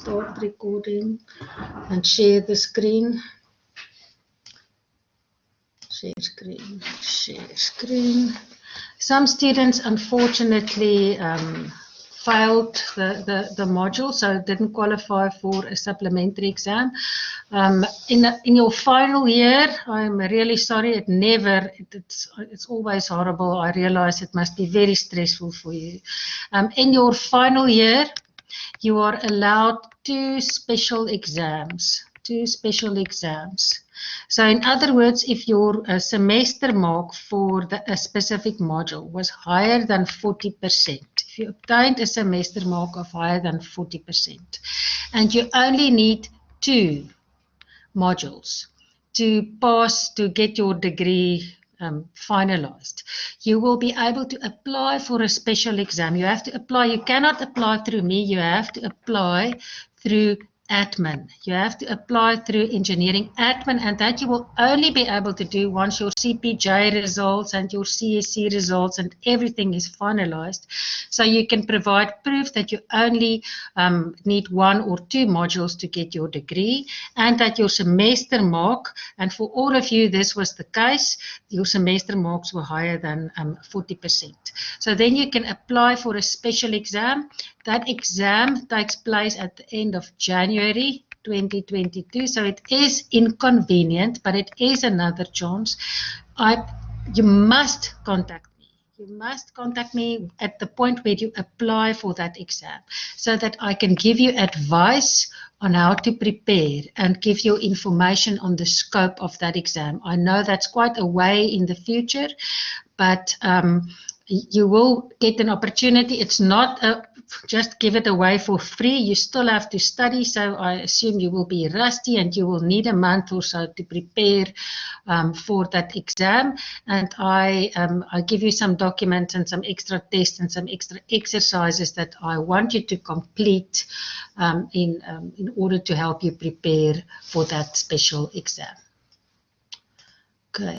start recording and share the screen. Share screen. Some students unfortunately failed the module, so didn't qualify for a supplementary exam. In your final year, I'm really sorry, it's always horrible. I realize it must be very stressful for you. In your final year, you are allowed two special exams. So in other words, if your semester mark for a specific module was higher than 40%, if you obtained a semester mark of higher than 40%, and you only need 2 modules to pass, to get your degree finalized, you will be able to apply for a special exam. You have to apply. You cannot apply through me. You have to apply through admin. You have to apply through engineering admin, and that you will only be able to do once your CPJ results and your CSC results and everything is finalized. So you can provide proof that you only need 1 or 2 modules to get your degree, and that your semester mark, and for all of you this was the case, your semester marks were higher than 40%. So then you can apply for a special exam. That exam takes place at the end of January 2022. So it is inconvenient, but it is another chance. You must contact me. You must contact me at the point where you apply for that exam, so that I can give you advice on how to prepare and give you information on the scope of that exam. I know that's quite a way in the future, but you will get an opportunity. It's not just give it away for free. You still have to study, so I assume you will be rusty and you will need a month or so to prepare for that exam. And I give you some documents and some extra tests and some extra exercises that I want you to complete in order to help you prepare for that special exam. Okay.